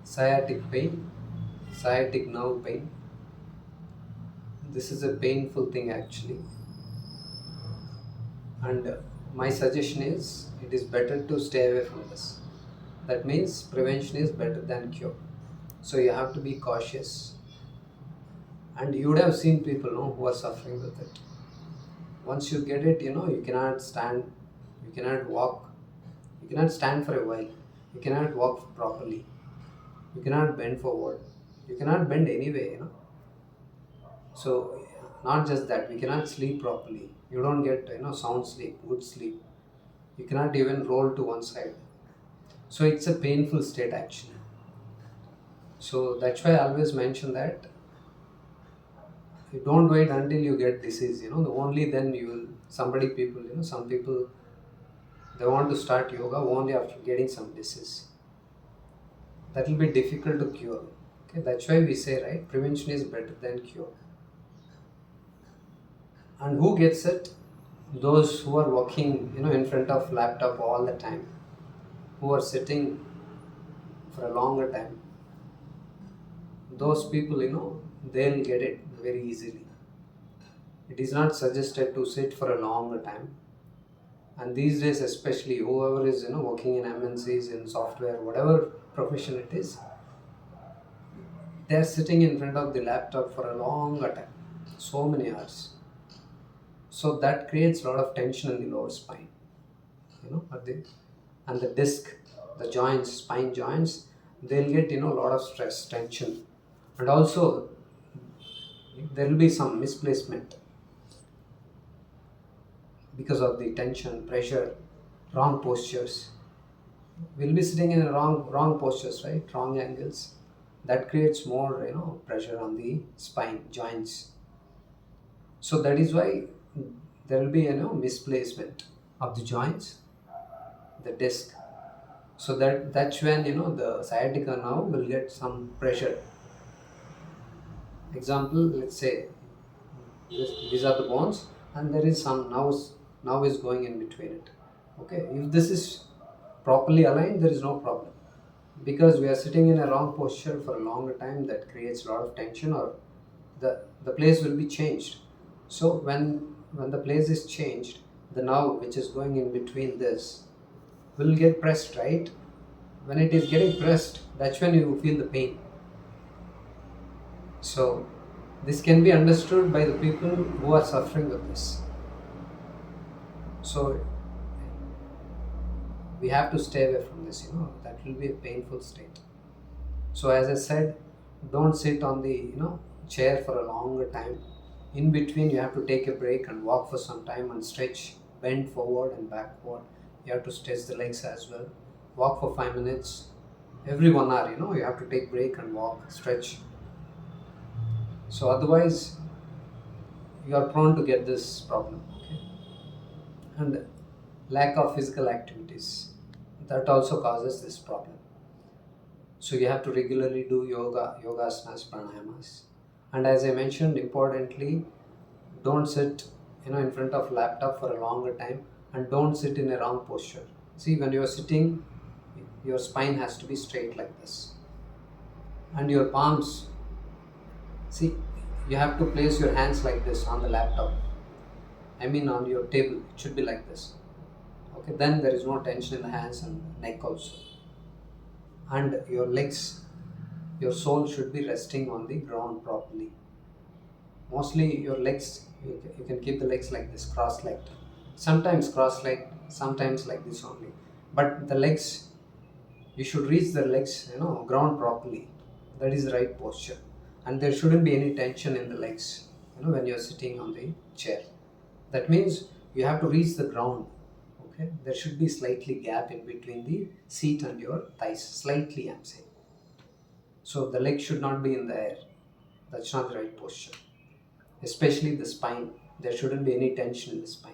Sciatic pain, sciatic nerve pain. This is a painful thing actually, and my suggestion is it is better to stay away from this. That means prevention is better than cure. So you have to be cautious, and you would have seen people who are suffering with it. Once you get it, you cannot stand, you cannot walk, you cannot stand for a while, you cannot walk properly, you cannot bend forward, you cannot bend anyway. So not just that, we cannot sleep properly. You don't get sound sleep, good sleep. You cannot even roll to one side. So it's a painful state actually. So that's why I always mention that you don't wait until you get disease. Only then you will. Somebody people, some people they want to start yoga only after getting some disease. That will be difficult to cure. Okay, that's why we say right, prevention is better than cure. And who gets it? Those who are working in front of laptop all the time, who are sitting for a longer time. Those people they'll get it very easily. It is not suggested to sit for a longer time. And these days especially, whoever is working in MNCs, in software, whatever profession it is, they're sitting in front of the laptop for a longer time, so many hours. So that creates a lot of tension in the lower spine, and the disc, the joints, spine joints, they'll get a lot of stress, tension, and also there will be some misplacement because of the tension, pressure, wrong postures. We'll be sitting in a wrong postures, right? Wrong angles. That creates more pressure on the spine joints. So that is why there will be misplacement of the joints, the disc. So that's when the sciatica now will get some pressure. Example, let's say these are the bones, and there is some now is going in between it. Okay, if this is properly aligned, there is no problem, because we are sitting in a wrong posture for a longer time. That creates a lot of tension, or the place will be changed. So when the place is changed, the nerve which is going in between this will get pressed, right? When it is getting pressed, that's when you feel the pain. So this can be understood by the people who are suffering with this. So we have to stay away from this. That will be a painful state. So as I said, don't sit on the chair for a longer time. In between, you have to take a break and walk for some time and stretch, bend forward and backward. You have to stretch the legs as well. Walk for 5 minutes. Every 1 hour, you have to take break and walk, stretch. So otherwise, you are prone to get this problem. Okay? And lack of physical activities, that also causes this problem. So you have to regularly do yoga asanas, pranayamas. And as I mentioned, importantly, don't sit in front of laptop for a longer time, and don't sit in a wrong posture. See, when you are sitting, your spine has to be straight like this, and your palms, see, you have to place your hands like this on the laptop. I mean on your table, it should be like this. Okay, then there is no tension in the hands and neck also. And your legs, your sole should be resting on the ground properly. Mostly your legs, you can keep the legs like this, cross-legged. Sometimes cross-legged, sometimes like this only. But the legs, you should reach the legs, ground properly. That is the right posture. And there shouldn't be any tension in the legs, when you're sitting on the chair. That means you have to reach the ground. Okay, there should be slightly gap in between the seat and your thighs. Slightly, I'm saying. So the leg should not be in the air. That's not the right posture. Especially the spine. There shouldn't be any tension in the spine.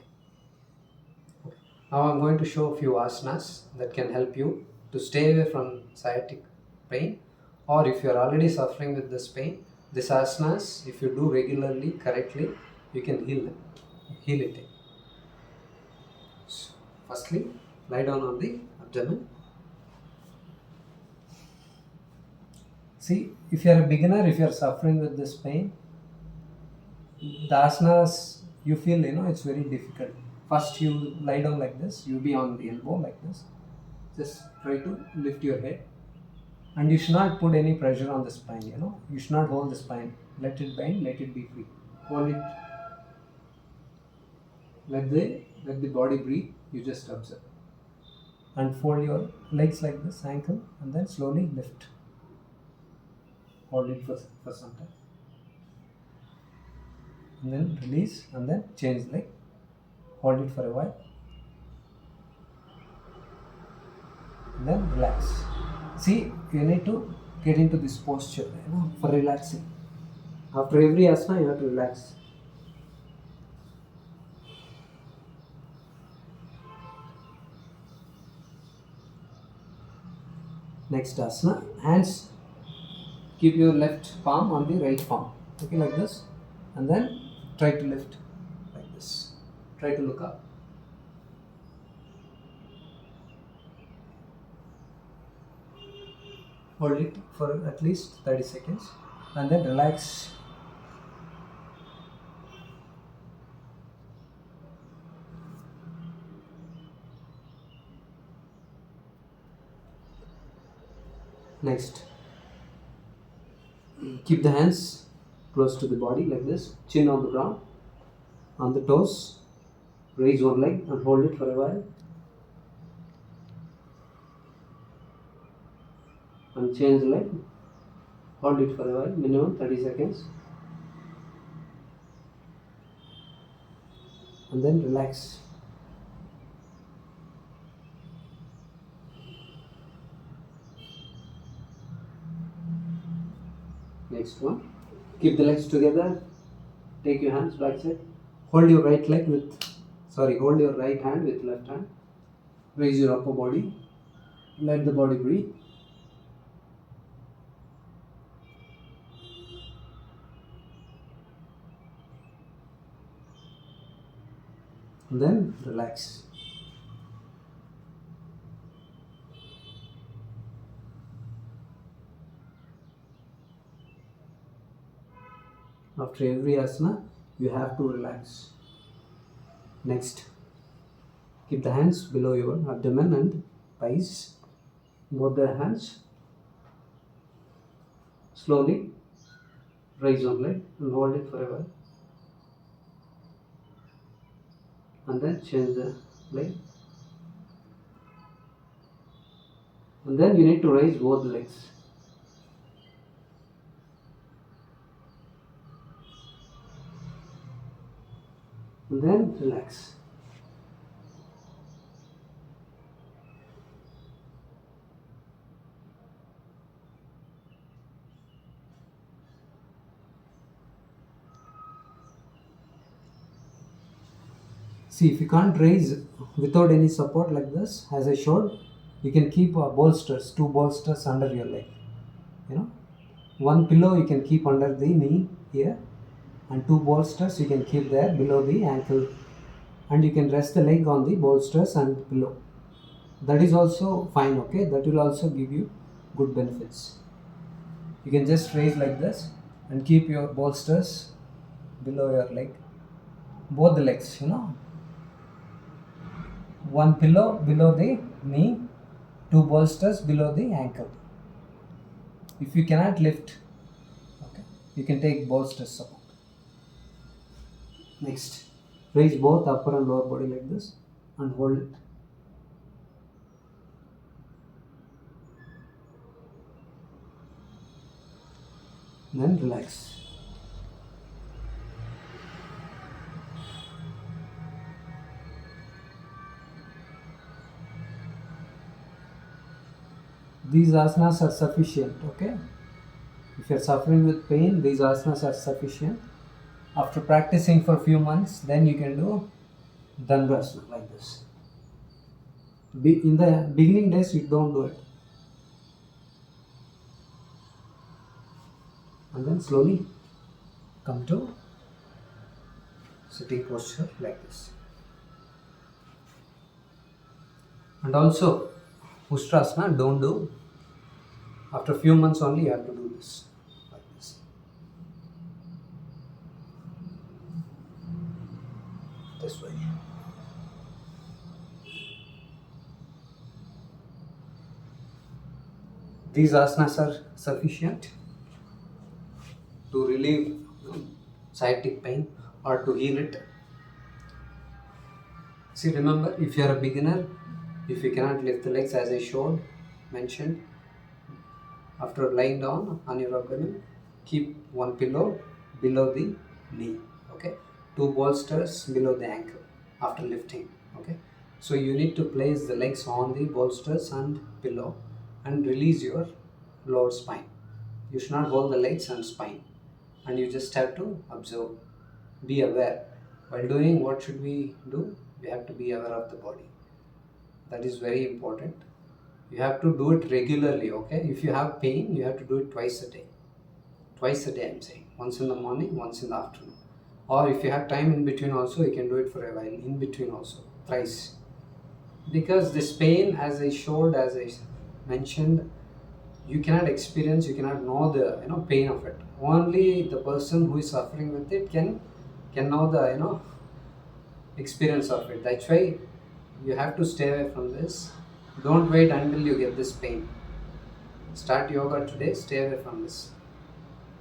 Okay. Now I'm going to show a few asanas that can help you to stay away from sciatic pain, or if you are already suffering with this pain, this asanas, if you do regularly, correctly, you can heal it. So, firstly, lie down on the abdomen. See, if you are a beginner, if you are suffering with this pain, the asanas you feel, it's very difficult. First, you lie down like this, you be on the elbow like this. Just try to lift your head, and you should not put any pressure on the spine. You should not hold the spine. Let it bend, let it be free. Hold it. Let the body breathe. You just observe. And fold your legs like this, ankle, and then slowly lift. Hold it for some time. And then release, and then change leg. Hold it for a while. And then relax. See, you need to get into this posture, for relaxing. After every asana, you have to relax. Next asana, hands, keep your left palm on the right palm. Okay, like this. And then try to lift like this. Try to look up. Hold it for at least 30 seconds. And then relax. Next, keep the hands close to the body like this, chin on the ground, on the toes, raise one leg and hold it for a while. And change the leg, hold it for a while, minimum 30 seconds. And then relax. Next one, keep the legs together, take your hands back side, hold your right hand with left hand, raise your upper body, let the body breathe. And then relax. After every asana, you have to relax. Next, keep the hands below your abdomen and thighs. Both the hands. Slowly raise one leg and hold it for a while. And then change the leg. And then you need to raise both legs. And then relax. See, if you can't raise without any support like this, as I showed, you can keep bolsters, 2 bolsters under your leg. One pillow you can keep under the knee here, and 2 bolsters you can keep there below the ankle, and you can rest the leg on the bolsters and pillow. That is also fine, okay? That will also give you good benefits. You can just raise like this and keep your bolsters below your leg, both the legs, One pillow below the knee, 2 bolsters below the ankle. If you cannot lift, okay, you can take bolsters support. Next, raise both upper and lower body like this and hold it. Then relax. These asanas are sufficient, okay? If you are suffering with pain, these asanas are sufficient. After practicing for a few months, then you can do Dhanurasana like this. In the beginning days, you don't do it. And then slowly come to sitting posture like this. And also, Ustrasana don't do. After a few months only you have to do this like this. This way. These asanas are sufficient to relieve sciatic pain or to heal it. See, remember, if you are a beginner, if you cannot lift the legs as I mentioned, after lying down on your abdomen, keep one pillow below the knee, okay? Two bolsters below the ankle after lifting, okay? So you need to place the legs on the bolsters and pillow and release your lower spine. You should not hold the legs and spine, and you just have to observe, be aware. While doing, what should we do? We have to be aware of the body. That is very important. You have to do it regularly, okay? If you have pain, you have to do it twice a day. Twice a day, I'm saying. Once in the morning, once in the afternoon. Or if you have time in between also, you can do it for a while. In between also, thrice. Because this pain, as I mentioned, you cannot experience, you cannot know the pain of it. Only the person who is suffering with it can know the experience of it. That's why you have to stay away from this. Don't wait until you get this pain. Start yoga today, stay away from this.